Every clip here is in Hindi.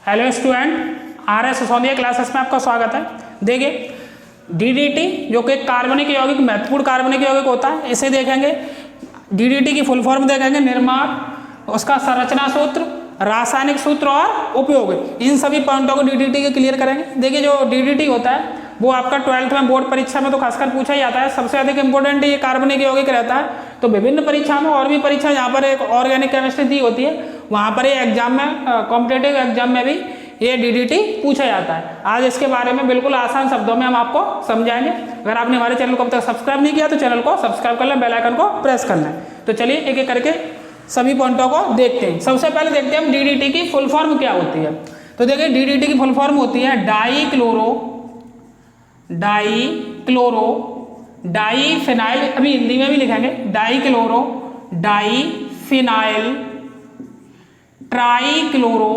Hello student, RS Sisodia classes में आपका स्वागत है। देखिए DDT जो कि कार्बनिक यौगिक महत्वपूर्ण कार्बनिक यौगिक होता है, इसे देखेंगे। DDT की फुल फॉर्म देखेंगे, निर्माण, उसका संरचना सूत्र, रासायनिक सूत्र और उपयोग। इन सभी पॉइंटों को DDT के क्लियर करेंगे। देखिए जो DDT होता है वो आपका 12th में बोर्ड परीक्षा में तो खासकर पूछा ही जाता है। सबसे अधिक इंपॉर्टेंट ये कार्बनिक यौगिक रहता है। तो विभिन्न परीक्षा में और भी परीक्षा जहाँ पर एक ऑर्गेनिक केमिस्ट्री दी होती है वहाँ पर ये एग्जाम में कॉम्पिटेटिव एग्जाम में भी ये DDT पूछा जाता है। आज इसके बारे में बिल्कुल आसान शब्दों में हम आपको समझाएंगे। अगर आपने हमारे चैनल को अब तक सब्सक्राइब नहीं किया तो चैनल को सब्सक्राइब कर लें, बेल आइकन को प्रेस कर लें। तो चलिए एक एक करके सभी पॉइंटों को देखते हैं। सबसे पहले देखते हैं हम DDT की फुल फॉर्म क्या होती है। तो देखिए DDT की फुल फॉर्म होती है डाईफिनाइल, अभी हिंदी में भी लिखेंगे, डाईफिनाइल ट्राईक्लोरो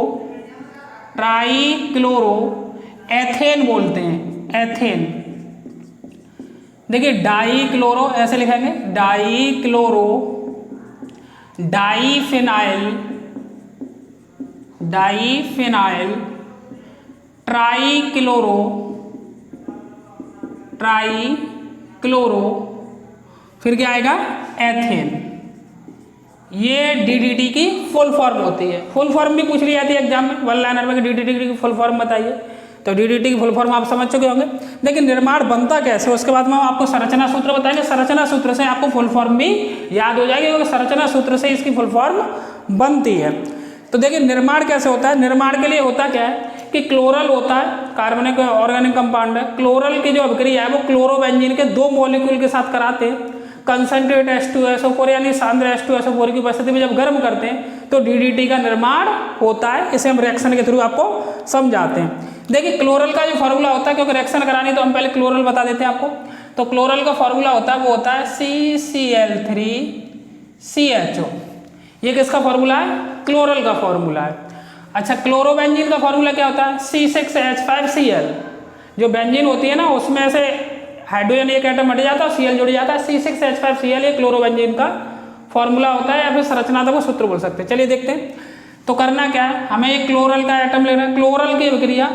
एथेन बोलते हैं, एथेन। देखिए डाईक्लोरो ऐसे लिखेंगे, डाईफिनाइल ट्राईक्लोरो, फिर क्या आएगा, एथेन। ये DDT की फुल फॉर्म होती है। फुल फॉर्म भी पूछ ली जाती है एग्जाम में, वन लाइनर में, DDT की फुल फॉर्म बताइए। तो DDT की फुल फॉर्म आप समझ चुके होंगे। लेकिन निर्माण बनता कैसे, उसके बाद में हम आपको संरचना सूत्र बताएंगे। संरचना सूत्र से आपको फुल फॉर्म भी याद हो जाएगी, क्योंकि संरचना सूत्र से इसकी फुल फॉर्म बनती है। तो देखिए निर्माण कैसे होता है। निर्माण के लिए होता क्या है कि क्लोरल होता है, कार्बनिक ऑर्गेनिक कंपाउंड है। क्लोरल की जो अभिक्रिया है वो क्लोरोबेंजीन के दो मॉलिक्यूल के साथ कराते हैं। कंसंट्रेट H2SO4 यानी सांद्र H2SO4 की उपस्थिति में जब गर्म करते हैं तो DDT का निर्माण होता है। इसे हम रिएक्शन के थ्रू आपको समझाते हैं। देखिए क्लोरल का जो फॉर्मूला होता है, क्योंकि रिएक्शन करानी तो हम पहले क्लोरल बता देते हैं आपको। तो क्लोरल का फॉर्मूला होता है वो होता है CCl3CHO। ये किसका फॉर्मूला है, क्लोरल का फॉर्मूला है। अच्छा, क्लोरोबेंजीन का फॉर्मूला क्या होता है, C6H5Cl। जो बेंजीन होती है ना उसमें से हाइड्रोजन एक एटम हट जाता है, Cl जुड़ जाता है, C6H5Cl ये क्लोरोबेंजीन का फॉर्मूला होता है, या फिर संरचनात्मक सूत्र बोल सकते हैं। चलिए देखते हैं। तो करना क्या है, हमें एक क्लोरल का एटम लेना है। क्लोरल की अभिक्रिया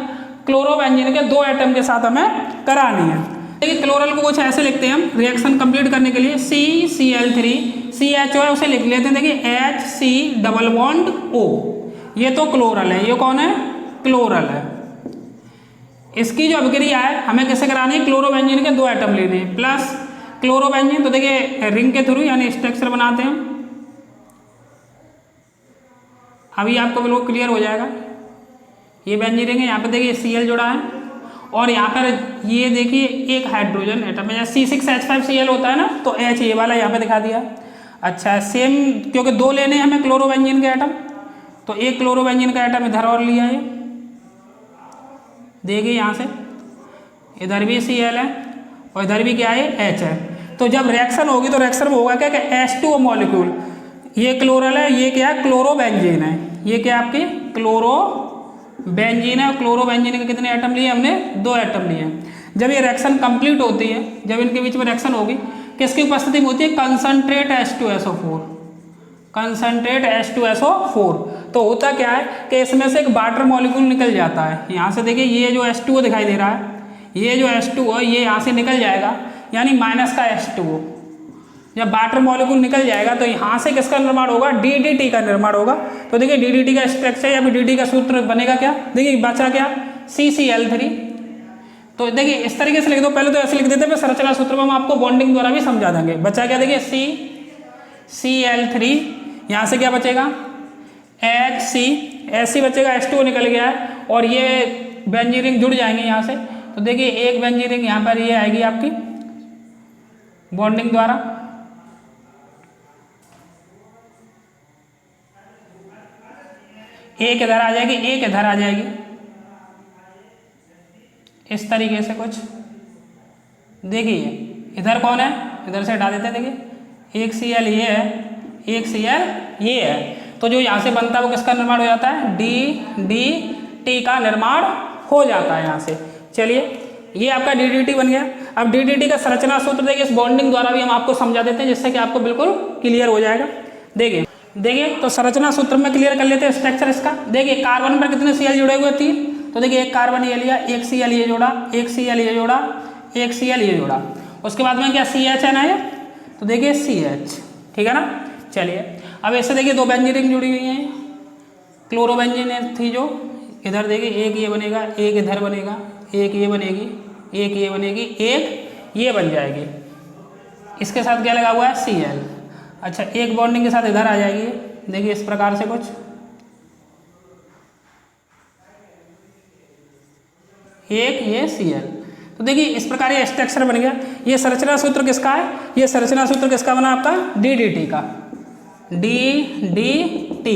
क्लोरोबेंजीन के दो एटम के साथ हमें करानी है। देखिए क्लोरल को कुछ ऐसे लिखते हैं हम रिएक्शन कंप्लीट करने के लिए, CCl3CHO है उसे लिख लेते हैं। देखिए HC_O, ये तो क्लोरल है, ये कौन है, क्लोरल है। इसकी जो अभिक्रिया है हमें कैसे करानी है, क्लोरोबेंजीन के दो एटम लेने हैं प्लस क्लोरोबेंजीन। तो देखिए रिंग के थ्रू यानी स्ट्रक्चर बनाते हैं। अभी आपको बिल्कुल क्लियर हो जाएगा। ये बेंजीन रिंग है, यहाँ पे देखिए Cl जुड़ा है और यहाँ पर ये देखिए एक हाइड्रोजन एटम है। C6H5Cl होता है ना, तो H ये वाला यहाँ पे दिखा दिया। अच्छा सेम, क्योंकि दो लेने हैं हमें क्लोरोबेंजीन के एटम, तो एक क्लोरोबेंजीन का एटम इधर और लिया है। देखिए यहाँ से इधर भी Cl है और इधर भी क्या है, H है। तो जब रिएक्शन होगी तो रिएक्शन में होगा क्या कि H2O मॉलिक्यूल, ये क्लोरल है, ये क्या है, क्लोरोबेंजीन है। ये क्या आपकी क्लोरोबेंजीन है। और क्लोरोबेंजीन के कितने एटम लिए हमने, दो एटम लिए। जब ये रिएक्शन कंप्लीट होती है, जब इनके बीच में रिएक्शन होगी, किसकी उपस्थिति में होती है, कंसंट्रेट H2SO4। तो होता क्या है कि इसमें से एक वाटर मॉलिक्यूल निकल जाता है। यहाँ से देखिए ये जो H2O दिखाई दे रहा है, ये जो H2O ये यहाँ से निकल जाएगा, यानी माइनस का H2O। जब वाटर मॉलिक्यूल निकल जाएगा तो यहाँ से किसका निर्माण होगा, DDT का निर्माण होगा। तो देखिए DDT का स्ट्रक्चर या फिर DDT का सूत्र बनेगा क्या, देखिए बचा क्या, CCl3। तो देखिए इस तरीके से लिख दो, पहले तो ऐसे लिख देते हैं, संरचना सूत्र में हम आपको बॉन्डिंग द्वारा भी समझा देंगे। बचा क्या, देखिए CCl3, यहाँ से क्या बचेगा, HC बचेगा, H2O निकल गया है और ये बेंजीन रिंग जुड़ जाएंगे यहाँ से। तो देखिए एक बेंजीन रिंग यहाँ पर ये आएगी आपकी बॉन्डिंग द्वारा, एक इधर आ जाएगी, एक इधर आ जाएगी, इस तरीके से कुछ। देखिए इधर कौन है, इधर से हटा देते हैं। देखिए एक Cl ये है, एक Cl ये है। तो जो यहाँ से बनता है वो किसका निर्माण हो जाता है, DDT का निर्माण हो जाता है यहाँ से। चलिए ये आपका DDT बन गया। अब DDT का संरचना सूत्र देखिए, इस बॉन्डिंग द्वारा भी हम आपको समझा देते हैं, जिससे कि आपको बिल्कुल क्लियर हो जाएगा। देखिए देखिए तो संरचना सूत्र में क्लियर कर लेते हैं स्ट्रक्चर इसका। देखिए कार्बन पर कितने Cl जुड़े हुए 3, तो देखिए एक कार्बन ये लिया, एक Cl ये जोड़ा, एक Cl ये जोड़ा, एक Cl ये जोड़ा, उसके बाद में क्या CH है ना ये, तो देखिए CH, ठीक है ना। चलिए अब ऐसे देखिए दो बेंजीन रिंग जुड़ी हुई हैं, क्लोरो बेंजीन थी जो, इधर देखिए एक ये बनेगा, एक इधर बनेगा, एक ये बनेगी, एक ये बनेगी, एक ये बन जाएगी, इसके साथ क्या लगा हुआ है Cl। अच्छा एक बॉन्डिंग के साथ इधर आ जाएगी, देखिए इस प्रकार से कुछ, एक ये Cl। तो देखिए इस प्रकार ये स्ट्रक्चर बन गया। ये संरचना सूत्र किसका है, ये संरचना सूत्र किसका बना आपका DDT का, DDT।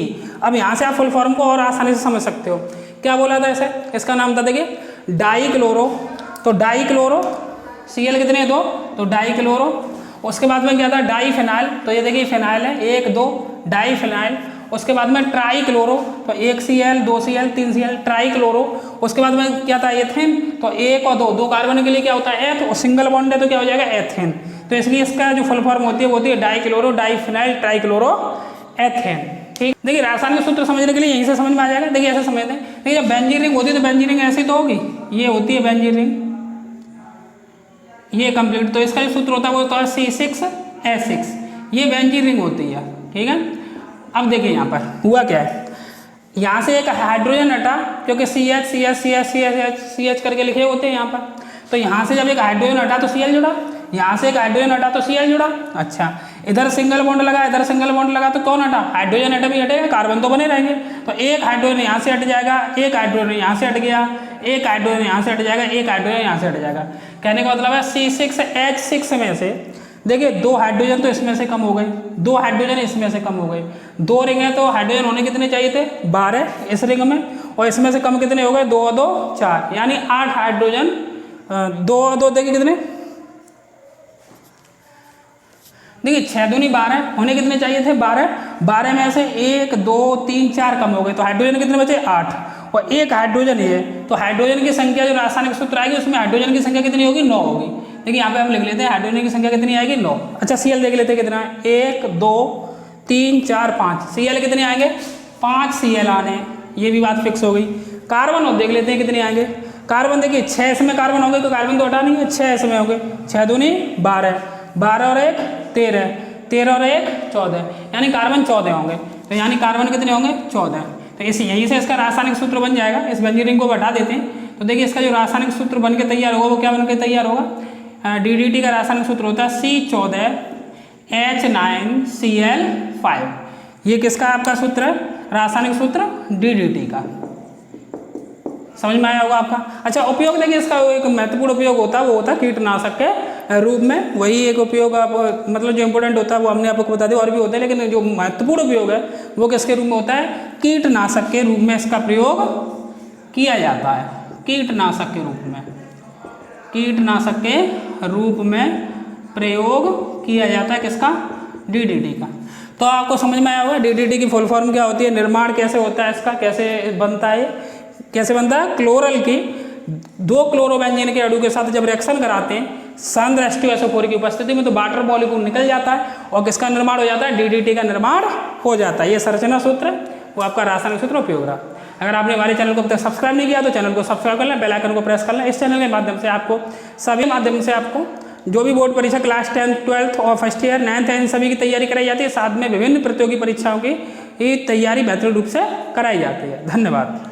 अब यहाँ से आप फुल फॉर्म को और आसानी से समझ सकते हो। क्या बोला था इसे, इसका नाम था देखिए डाई क्लोरो, तो डाई क्लोरो Cl कितने दो, तो डाई क्लोरो, उसके बाद में क्या था डाई फिनाइल, तो ये देखिए फिनाइल है 1 2 डाई फिनाइल, उसके बाद में ट्राई क्लोरो, तो 1 Cl 2 Cl 3 Cl try chloro, उसके बाद में क्या था एथेन, तो 1 और 2 कार्बन के लिए क्या होता है एथ, और सिंगल बॉन्ड है तो क्या हो जाएगा एथेन, तो इसलिए इसका जो फुल फॉर्म होती है वो होती है dichloro diphenyl trichloroethane. ठीक, देखिए रासायनिक सूत्र समझने के लिए यहीं से समझ में आ जाएगा। देखिए ऐसे समझते हैं, देखिए जब बेंजीन रिंग होती है तो बेंजीन रिंग ऐसी तो होगी, ये होती है बेंजीन रिंग, ये कंप्लीट, तो इसका जो सूत्र होता है वो होता है C6H6, ये बेंजीन रिंग होती है। ठीक है, अब देखिए यहाँ पर हुआ क्या है, यहाँ से एक हाइड्रोजन हटा, क्योंकि CH CH CH CH CH करके लिखे होते हैं यहाँ पर, तो यहाँ से जब एक हाइड्रोजन हटा तो Cl जुड़ा, यहाँ से एक हाइड्रोजन हटा तो Cl जुड़ा। अच्छा इधर सिंगल बॉन्ड लगा, इधर सिंगल बॉन्ड लगा, तो कौन हटा, हाइड्रोजन एटम ही हटेगा, कार्बन तो बने रहेंगे, तो एक हाइड्रोजन यहाँ से हट जाएगा, एक हाइड्रोजन यहाँ से हट गया, एक हाइड्रोजन यहाँ से हट जाएगा, एक हाइड्रोजन यहाँ से हट जाएगा। कहने का मतलब है C6H6 में से देखिए 2 हाइड्रोजन तो इसमें से कम हो गए, 2 हाइड्रोजन इसमें से कम हो गए, 2 रिंग है तो हाइड्रोजन होने कितने चाहिए थे 12 इस रिंग में, और इसमें से कम कितने हो गए 2 और 2 4, यानी 8 हाइड्रोजन, 2 और 2 देखिए कितने, देखिए 6 दूनी 12 होने कितने चाहिए थे 12, 12 में से 1 2 3 4 कम हो गए, तो हाइड्रोजन कितने बचे 8, और एक हाइड्रोजन है तो हाइड्रोजन की संख्या जो रासायनिक सूत्र आएगी उसमें हाइड्रोजन की संख्या कितनी होगी 9 होगी। देखिए यहाँ पे हम लिख लेते हैं हाइड्रोजन की संख्या कितनी आएगी 9। अच्छा Cl देख लेते हैं कितना है 1 2 3 4 5, Cl कितने आएंगे 5 Cl आने, ये भी बात फिक्स हो गई। कार्बन और देख लेते हैं कितने आएंगे, कार्बन देखिए 6 इसमें कार्बन हो गए, तो कार्बन तो हटा नहीं है, 6 इसमें हो गए, 6 दूनी 12, 12 और 1 13, 13 और 1 14, यानी कार्बन 14 होंगे, तो यानी कार्बन कितने होंगे 14, तो इस यहीं से इसका रासायनिक सूत्र बन जाएगा। इस बेंजीन रिंग को हटा देते हैं, तो देखिए इसका जो रासायनिक सूत्र बन के तैयार होगा वो क्या बन के तैयार होगा, DDT का रासायनिक सूत्र होता है C14H9Cl5, ये किसका आपका सूत्र है रासायनिक सूत्र DDT का, समझ में आया होगा आपका। अच्छा उपयोग देखिए इसका एक महत्वपूर्ण उपयोग होता है वो होता है कीटनाशक के रूप में, वही एक उपयोग आप मतलब जो इम्पोर्टेंट होता है वो हमने आपको बता दिया, और भी होते हैं लेकिन जो महत्वपूर्ण उपयोग है वो किसके रूप में होता है, कीटनाशक के रूप में इसका प्रयोग किया जाता है, कीटनाशक के रूप में, कीटनाशक के रूप में प्रयोग किया जाता है किसका DDT का। तो आपको समझ में आया होगा DDT की फुल फॉर्म क्या होती है, निर्माण कैसे होता है इसका, कैसे बनता है, कैसे बनता है, क्लोरल की 2 क्लोरोबेंजीन के अणु के साथ जब रिएक्शन कराते हैं सांद्र H2SO4 की उपस्थिति में तो वाटर मॉलिक्यूल निकल जाता है और किसका निर्माण हो जाता है, DDT का निर्माण हो जाता है। ये संरचना सूत्र वो आपका रासायनिक सूत्र उपयोग रहा। अगर आपने हमारे चैनल को अब तक सब्सक्राइब नहीं किया तो चैनल को सब्सक्राइब कर लें, बेल आइकन को प्रेस कर लें। इस चैनल के माध्यम से आपको सभी माध्यम से आपको जो भी बोर्ड परीक्षा क्लास 10 12th और फर्स्ट ईयर 9th इन सभी की तैयारी कराई जाती है, साथ में विभिन्न प्रतियोगी परीक्षाओं की तैयारी बेहतर रूप से कराई जाती है। धन्यवाद।